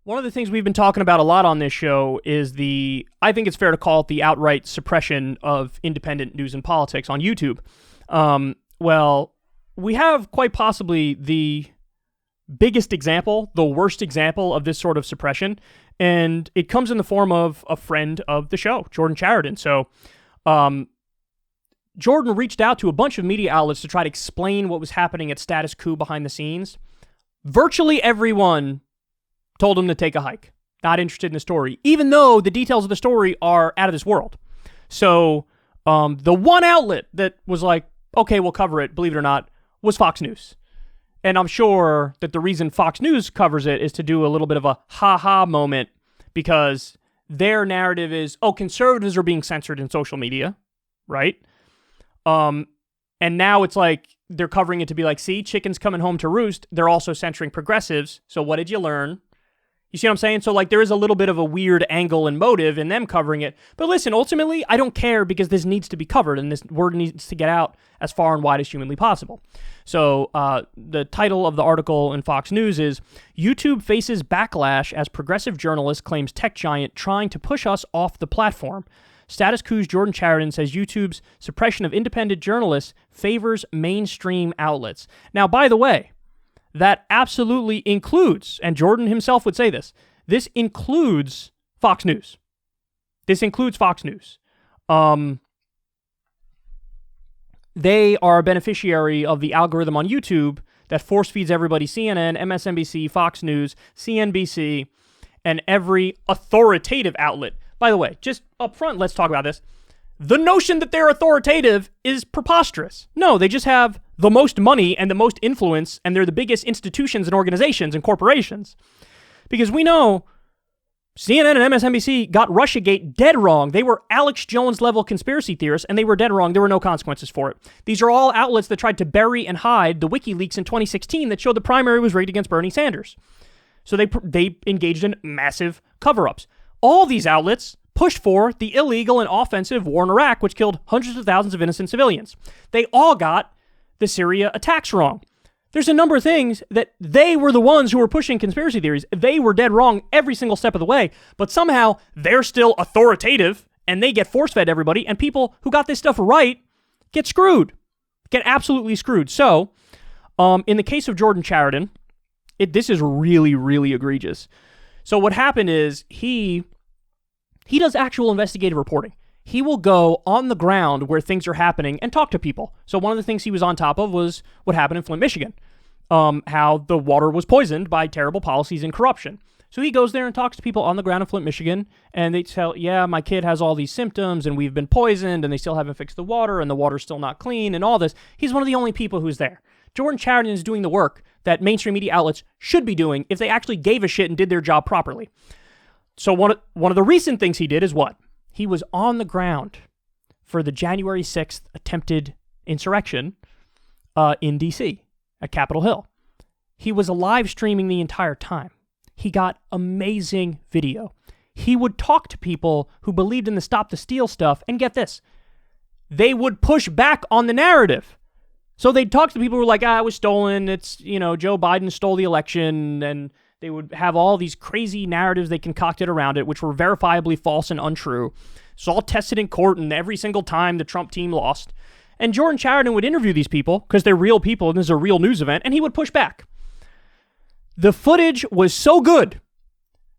One of the things we've been talking about a lot on this show is I think it's fair to call it the outright suppression of independent news and politics on YouTube. Well, we have quite possibly the biggest example, the worst example of this sort of suppression, and it comes in the form of a friend of the show, Jordan Chariton. So, Jordan reached out to a bunch of media outlets to try to explain what was happening at Status Coup behind the scenes. Virtually everyone told him to take a hike. Not interested in the story, even though the details of the story are out of this world. So, the one outlet that was like, okay, we'll cover it, believe it or not, was Fox News. And I'm sure that the reason Fox News covers it is to do a little bit of a ha-ha moment, because their narrative is, oh, conservatives are being censored in social media, right? And now it's like they're covering it to be like, see, chicken's coming home to roost. They're also censoring progressives. So what did you learn? You see what I'm saying? So like there is a little bit of a weird angle and motive in them covering it. But listen, ultimately, I don't care, because this needs to be covered and this word needs to get out as far and wide as humanly possible. So the title of the article in Fox News is, YouTube faces backlash as progressive journalist claims tech giant trying to push us off the platform. Status Quo's Jordan Chariton says YouTube's suppression of independent journalists favors mainstream outlets. Now, by the way, that absolutely includes, and Jordan himself would say this includes Fox News. This includes Fox News. They are a beneficiary of the algorithm on YouTube that force feeds everybody CNN, MSNBC, Fox News, CNBC, and every authoritative outlet. By the way, just up front, let's talk about this. The notion that they're authoritative is preposterous. No, they just have the most money and the most influence, and they're the biggest institutions and organizations and corporations. Because we know CNN and MSNBC got Russiagate dead wrong. They were Alex Jones-level conspiracy theorists, and they were dead wrong. There were no consequences for it. These are all outlets that tried to bury and hide the WikiLeaks in 2016 that showed the primary was rigged against Bernie Sanders. So they engaged in massive cover-ups. All these outlets pushed for the illegal and offensive war in Iraq, which killed hundreds of thousands of innocent civilians. They all got the Syria attacks wrong. There's a number of things that they were the ones who were pushing conspiracy theories. They were dead wrong every single step of the way, but somehow they're still authoritative and they get force-fed everybody, and people who got this stuff right get screwed. Get absolutely screwed. So, in the case of Jordan Chariton, this is really, really egregious. So what happened is he does actual investigative reporting. He will go on the ground where things are happening and talk to people. So one of the things he was on top of was what happened in Flint, Michigan. How the water was poisoned by terrible policies and corruption. So he goes there and talks to people on the ground in Flint, Michigan, and they tell, yeah, my kid has all these symptoms and we've been poisoned and they still haven't fixed the water and the water's still not clean and all this. He's one of the only people who's there. Jordan Chariton is doing the work that mainstream media outlets should be doing if they actually gave a shit and did their job properly. So one of the recent things he did is what? He was on the ground for the January 6th attempted insurrection in D.C. at Capitol Hill. He was live streaming the entire time. He got amazing video. He would talk to people who believed in the Stop the Steal stuff, and get this, they would push back on the narrative. So they'd talk to people who were like, it was stolen, it's, Joe Biden stole the election, and they would have all these crazy narratives they concocted around it, which were verifiably false and untrue. It's all tested in court, and every single time the Trump team lost. And Jordan Chariton would interview these people, because they're real people, and this is a real news event, and he would push back. The footage was so good,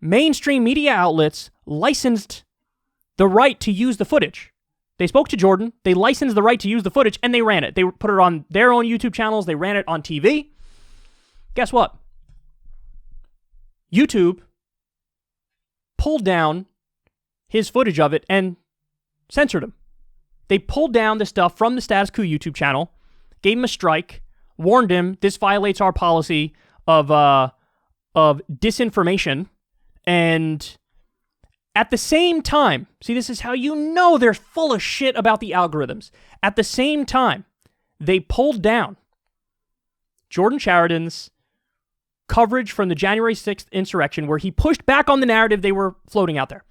mainstream media outlets licensed the right to use the footage. They spoke to Jordan, they licensed the right to use the footage, and they ran it. They put it on their own YouTube channels, they ran it on TV. Guess what? YouTube pulled down his footage of it and censored him. They pulled down the stuff from the Status Quo YouTube channel, gave him a strike, warned him this violates our policy of disinformation, and at the same time, see, this is how you know they're full of shit about the algorithms. At the same time, they pulled down Jordan Chariton's coverage from the January 6th insurrection, where he pushed back on the narrative they were floating out there.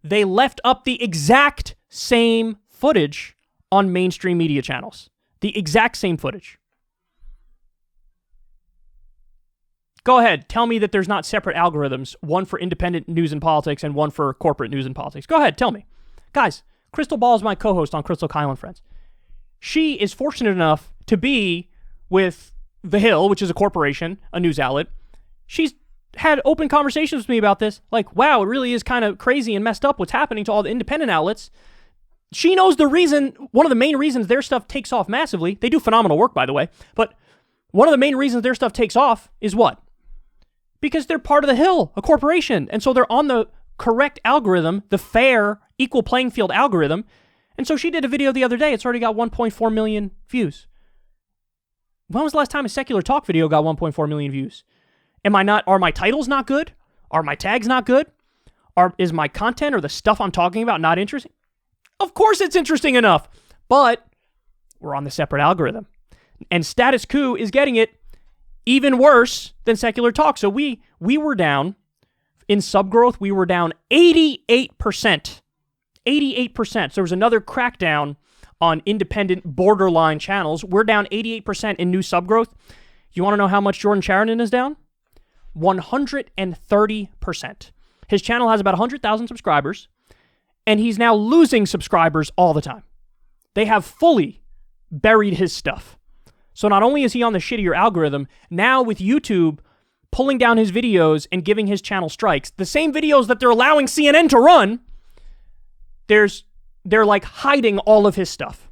They left up the exact same footage on mainstream media channels. The exact same footage. Go ahead. Tell me that there's not separate algorithms, one for independent news and politics and one for corporate news and politics. Go ahead. Tell me. Guys, Crystal Ball is my co-host on Crystal Kyle and Friends. She is fortunate enough to be with The Hill, which is a corporation, a news outlet. She's had open conversations with me about this. Like, wow, it really is kind of crazy and messed up what's happening to all the independent outlets. She knows the reason, one of the main reasons their stuff takes off massively. They do phenomenal work, by the way. But one of the main reasons their stuff takes off is what? Because they're part of The Hill, a corporation. And so they're on the correct algorithm, the fair, equal playing field algorithm. And so she did a video the other day. It's already got 1.4 million views. When was the last time a secular talk video got 1.4 million views? Are my titles not good? Are my tags not good? Is my content or the stuff I'm talking about not interesting? Of course it's interesting enough, but we're on the separate algorithm. And Status Quo is getting it even worse than secular talk. So we were down in subgrowth. We were down 88%. 88%. So there was another crackdown on independent borderline channels. We're down 88% in new subgrowth. You want to know how much Jordan Chariton is down? 130%. His channel has about 100,000 subscribers, and he's now losing subscribers all the time. They have fully buried his stuff. So not only is he on the shittier algorithm, now with YouTube pulling down his videos and giving his channel strikes, the same videos that they're allowing CNN to run, they're like hiding all of his stuff.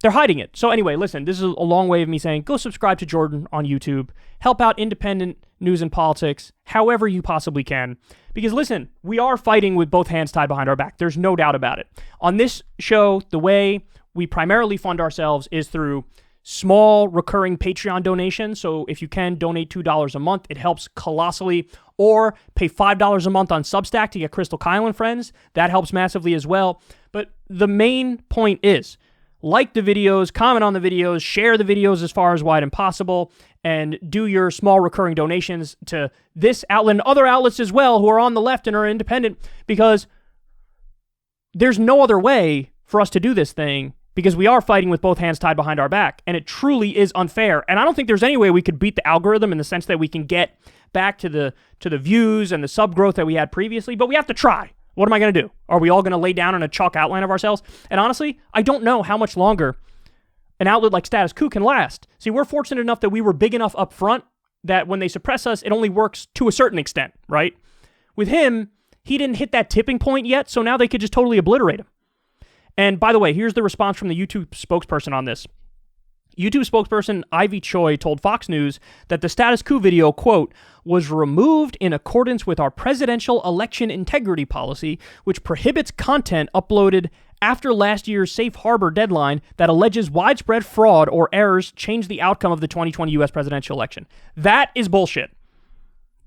They're hiding it. So anyway, listen, this is a long way of me saying, go subscribe to Jordan on YouTube. Help out independent news and politics however you possibly can. Because listen, we are fighting with both hands tied behind our back. There's no doubt about it. On this show, the way we primarily fund ourselves is through small recurring Patreon donations. So if you can donate $2 a month, it helps colossally. Or pay $5 a month on Substack to get Crystal Kyle and Friends. That helps massively as well. But the main point is, like the videos, comment on the videos, share the videos as far as wide and possible, and do your small recurring donations to this outlet and other outlets as well who are on the left and are independent, because there's no other way for us to do this thing, because we are fighting with both hands tied behind our back, and it truly is unfair. And I don't think there's any way we could beat the algorithm in the sense that we can get back to the views and the sub growth that we had previously, but we have to try. What am I going to do? Are we all going to lay down on a chalk outline of ourselves? And honestly, I don't know how much longer an outlet like Status Quo can last. See, we're fortunate enough that we were big enough up front that when they suppress us, it only works to a certain extent, right? With him, he didn't hit that tipping point yet, so now they could just totally obliterate him. And by the way, here's the response from the YouTube spokesperson on this. YouTube spokesperson Ivy Choi told Fox News that the Status Quo video, quote, was removed in accordance with our presidential election integrity policy, which prohibits content uploaded after last year's safe harbor deadline that alleges widespread fraud or errors changed the outcome of the 2020 U.S. presidential election. That is bullshit.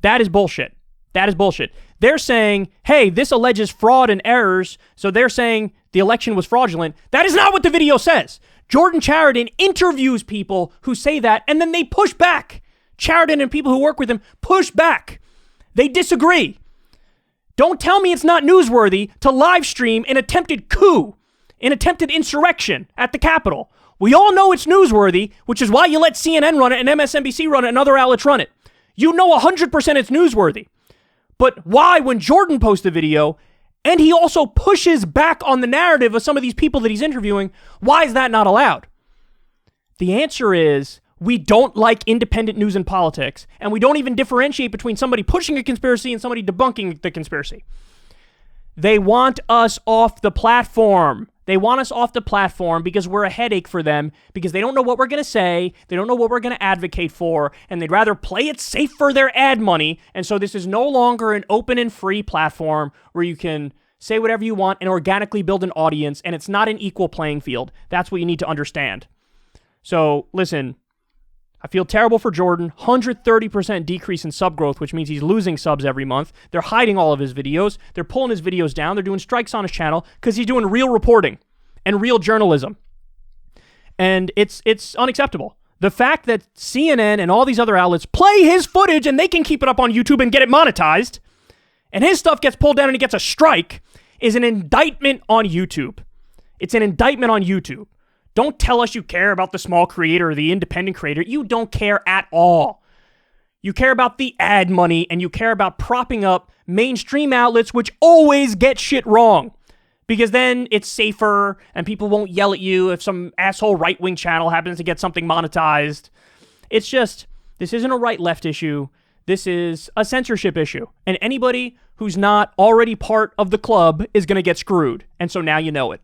That is bullshit. That is bullshit. They're saying, hey, this alleges fraud and errors, so they're saying the election was fraudulent. That is not what the video says. Jordan Chariton interviews people who say that, and then they push back. Chariton and people who work with him push back. They disagree. Don't tell me it's not newsworthy to live stream an attempted coup, an attempted insurrection at the Capitol. We all know it's newsworthy, which is why you let CNN run it and MSNBC run it and other outlets run it. You know 100% it's newsworthy. But why, when Jordan posts a video, and he also pushes back on the narrative of some of these people that he's interviewing, why is that not allowed? The answer is, we don't like independent news and politics, and we don't even differentiate between somebody pushing a conspiracy and somebody debunking the conspiracy. They want us off the platform. They want us off the platform because we're a headache for them, because they don't know what we're going to say, they don't know what we're going to advocate for, and they'd rather play it safe for their ad money. And so this is no longer an open and free platform where you can say whatever you want and organically build an audience, and it's not an equal playing field. That's what you need to understand. So listen, I feel terrible for Jordan. 130% decrease in sub growth, which means he's losing subs every month. They're hiding all of his videos. They're pulling his videos down. They're doing strikes on his channel because he's doing real reporting and real journalism. And it's unacceptable. The fact that CNN and all these other outlets play his footage and they can keep it up on YouTube and get it monetized, and his stuff gets pulled down and he gets a strike, is an indictment on YouTube. It's an indictment on YouTube. Don't tell us you care about the small creator or the independent creator. You don't care at all. You care about the ad money, and you care about propping up mainstream outlets, which always get shit wrong. Because then it's safer, and people won't yell at you if some asshole right-wing channel happens to get something monetized. It's just, this isn't a right-left issue. This is a censorship issue. And anybody who's not already part of the club is going to get screwed. And so now you know it.